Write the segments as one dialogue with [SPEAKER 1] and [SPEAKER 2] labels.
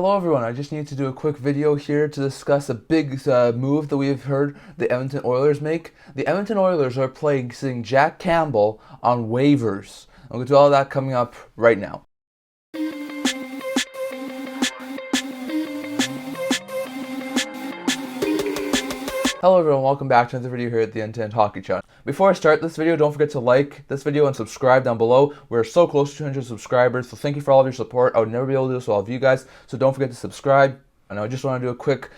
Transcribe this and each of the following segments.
[SPEAKER 1] Hello everyone, I just need to do a quick video here to discuss a big move that we've heard the Edmonton Oilers make. The Edmonton Oilers are placing Jack Campbell on waivers. I'm going to do all that coming up right now. Hello everyone, welcome back to another video here at the End-to-End Hockey Channel. Before I start this video, don't forget to like this video and subscribe down below. We're so close to 200 subscribers, so thank you for all of your support. I would never be able to do this with all of you guys, so don't forget to subscribe. And I just want to do a quick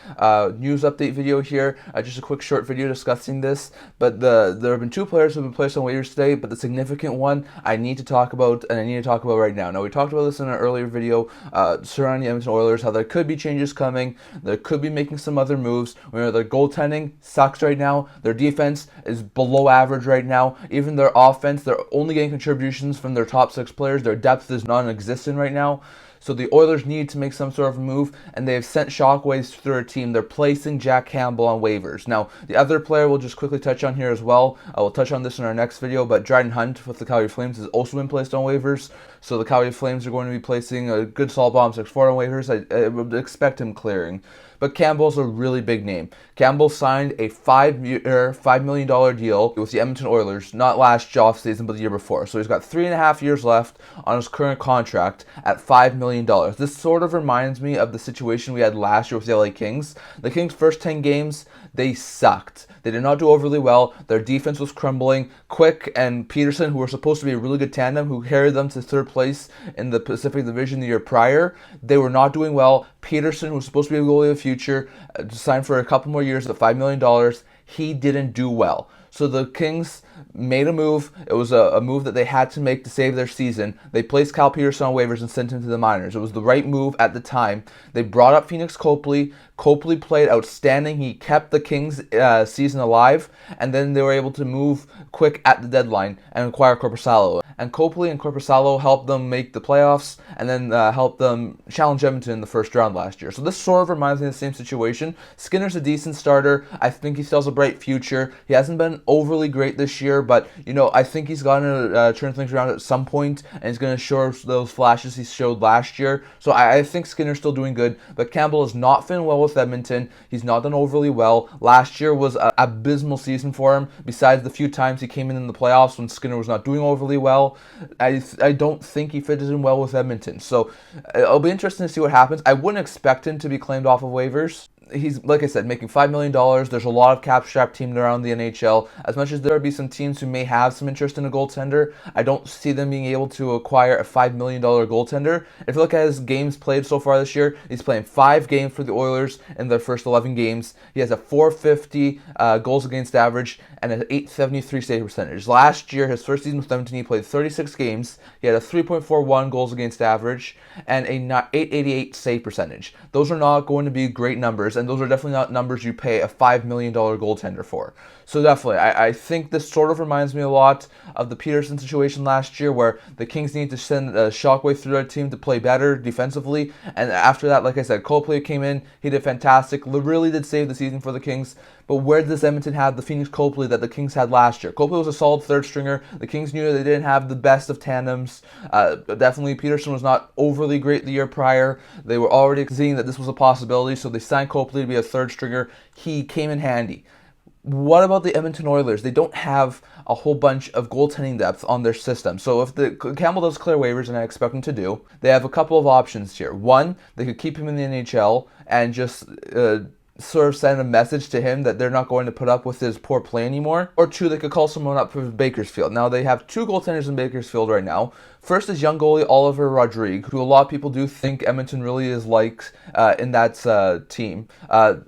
[SPEAKER 1] news update video here, just a quick short video discussing this. But there have been two players who have been placed on waivers today, but the significant one I need to talk about, and I need to talk about right now. Now, we talked about this in an earlier video surrounding the Edmonton Oilers, how there could be changes coming, there could be making some other moves. Their goaltending sucks right now, their defense is below average right now, even their offense, they're only getting contributions from their top 6 players, their depth is non-existent right now. So the Oilers need to make some sort of move, and they have sent shockwaves through their team. They're placing Jack Campbell on waivers. Now, the other player we'll just quickly touch on here as well. We'll touch on this in our next video, but Dryden with the Calgary Flames has also been placed on waivers. So the Calgary Flames are going to be placing a good solid bomb 6-4 on waivers. I would expect him clearing. But Campbell's a really big name. Campbell signed a $5 million deal with the Edmonton Oilers, not last offseason, but the year before. So he's got 3.5 years left on his current contract at $5 million. This sort of reminds me of the situation we had last year with the LA Kings. The Kings' first 10 games, they sucked. They did not do overly well. Their defense was crumbling. Quick and Petersen, who were supposed to be a really good tandem, who carried them to third place in the Pacific Division the year prior, they were not doing well. Petersen, who was supposed to be a goalie of the future, signed for a couple more years at $5 million. He didn't do well. So the Kings made a move. It was a move that they had to make to save their season. They placed Cal Petersen on waivers and sent him to the minors. It was the right move at the time. They brought up Phoenix Copley. Copley played outstanding. He kept the Kings season alive, and then they were able to move quick at the deadline and acquire Korpisalo. And Copley and Korpisalo helped them make the playoffs, and then helped them challenge Edmonton in the first round last year. So this sort of reminds me of the same situation. Skinner's a decent starter. I think he still has a bright future. He hasn't been overly great this year, but I think he's going to turn things around at some point, and he's going to show those flashes he showed last year. So I think Skinner's still doing good, but Campbell has not fit well with Edmonton. He's not done overly well. Last year was an abysmal season for him, besides the few times he came in the playoffs when Skinner was not doing overly well. I don't think he fits in well with Edmonton. So it'll be interesting to see what happens. I wouldn't expect him to be claimed off of waivers. He's, like I said, making $5 million. There's a lot of cap-strapped teams around the NHL. As much as there would be some teams who may have some interest in a goaltender, I don't see them being able to acquire a $5 million goaltender. If you look at his games played so far this year, he's playing 5 games for the Oilers in their first 11 games. He has a .450 goals against average and an .873 save percentage. Last year, his first season with Edmonton, he played 36 games. He had a 3.41 goals against average and a .888 save percentage. Those are not going to be great numbers, and those are definitely not numbers you pay a $5 million goaltender for. So definitely, I think this sort of reminds me a lot of the Petersen situation last year, where the Kings need to send a shockwave through their team to play better defensively. And after that, like I said, Copley came in, he did fantastic, really did save the season for the Kings. But where does Edmonton have the Phoenix Copley that the Kings had last year? Copley was a solid third stringer. The Kings knew they didn't have the best of tandems. Definitely, Petersen was not overly great the year prior. They were already seeing that this was a possibility, so they signed Copley to be a third stringer. He came in handy. What about the Edmonton Oilers? They don't have a whole bunch of goaltending depth on their system. So if Campbell does clear waivers, and I expect him to do, they have a couple of options here. One, they could keep him in the NHL and just sort of send a message to him that they're not going to put up with his poor play anymore. Or two, they could call someone up for Bakersfield. Now, they have 2 goaltenders in Bakersfield right now. First is young goalie Oliver Rodrigue, who a lot of people do think Edmonton really is liked in that team.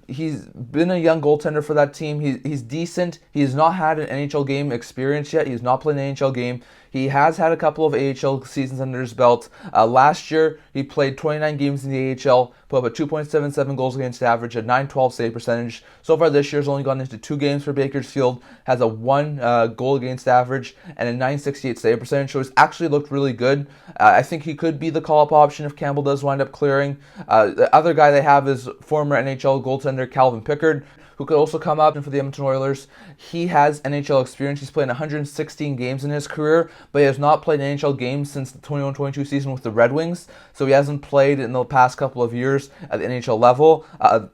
[SPEAKER 1] He's been a young goaltender for that team. He's decent. He has not had an NHL game experience yet. He has not played an NHL game. He has had a couple of AHL seasons under his belt. Last year, he played 29 games in the AHL, put up a 2.77 goals against average, a .912 save percentage. So far this year, he's only gone into 2 games for Bakersfield, has a 1 goal against average, and a .968 save percentage. So he's actually looked really good. I think he could be the call-up option if Campbell does wind up clearing. The other guy they have is former NHL goaltender Calvin Pickard, who could also come up for the Edmonton Oilers. He has NHL experience. He's played 116 games in his career, but he has not played an NHL game since the 21-22 season with the Red Wings, so he hasn't played in the past couple of years at the NHL level.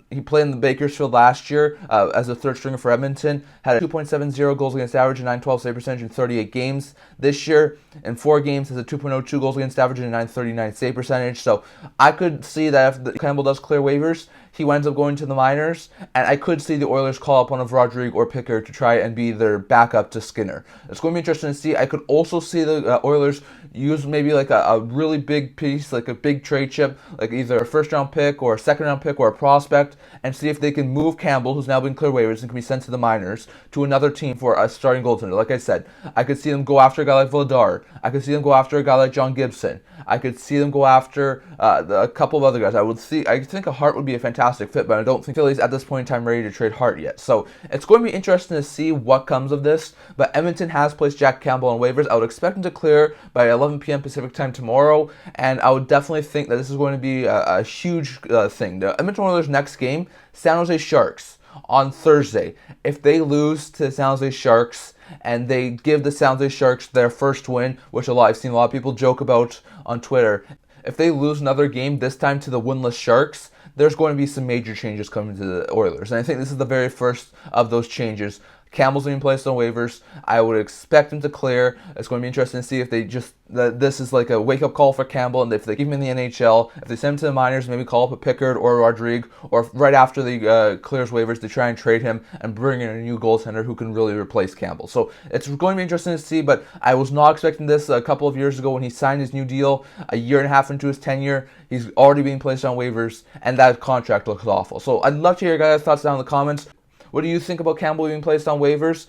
[SPEAKER 1] He played in the Bakersfield last year as a third stringer for Edmonton, had a 2.70 goals against average and 912 save percentage in 38 games. This year, in 4 games, has a 2.02 goals against average and a 939 save percentage. So I could see that if Campbell does clear waivers, he winds up going to the minors, and I could see the Oilers call up one of Rodrigue or Pickard to try and be their backup to Skinner. It's going to be interesting to see. I could also see the Oilers use maybe like a really big piece, like a big trade chip, like either a first-round pick or a second-round pick or a prospect, and see if they can move Campbell, who's now been cleared waivers and can be sent to the minors, to another team for a starting goaltender. Like I said, I could see them go after a guy like Vladar. I could see them go after a guy like John Gibson. I could see them go after a couple of other guys. I think a Hart would be a fantastic fit, but I don't think Philly's at this point in time ready to trade Hart yet. So it's going to be interesting to see what comes of this. But Edmonton has placed Jack Campbell on waivers. I would expect him to clear by 11 p.m. Pacific time tomorrow, and I would definitely think that this is going to be a huge thing. The Edmonton Oilers' next game, San Jose Sharks, on Thursday. If they lose to the San Jose Sharks and they give the San Jose Sharks their first win, which I've seen a lot of people joke about on Twitter, if they lose another game, this time to the winless Sharks, there's going to be some major changes coming to the Oilers. And I think this is the very first of those changes. Campbell's being placed on waivers. I would expect him to clear. It's going to be interesting to see if they this is like a wake-up call for Campbell, and if they keep him in the NHL, if they send him to the minors, maybe call up a Pickard or a Rodrigue, or if right after the clears waivers, they try and trade him and bring in a new goaltender who can really replace Campbell. So it's going to be interesting to see, but I was not expecting this a couple of years ago when he signed his new deal. A year and a half into his tenure, he's already being placed on waivers, and that contract looks awful. So I'd love to hear your guys' thoughts down in the comments. What do you think about Campbell being placed on waivers?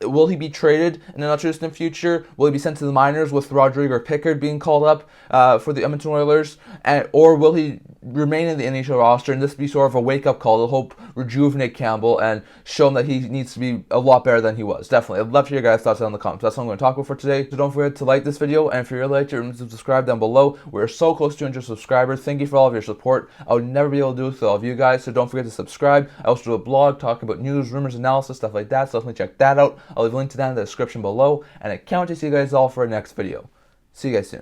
[SPEAKER 1] Will he be traded in the not-too-distant future? Will he be sent to the minors with Rodrigue or Pickard being called up for the Edmonton Oilers? Or will he remain in the NHL roster and this be sort of a wake-up call to help rejuvenate Campbell and show him that he needs to be a lot better than he was? Definitely. I'd love to hear your guys' thoughts down in the comments. That's what I'm going to talk about for today. So don't forget to like this video, and if you're really like to, remember to subscribe down below. We're so close to 200 subscribers. Thank you for all of your support. I would never be able to do it without all of you guys, so don't forget to subscribe. I also do a blog talking about news, rumors, analysis, stuff like that, so definitely check that out. I'll leave a link to that in the description below, and I can't wait to see you guys all for our next video. See you guys soon.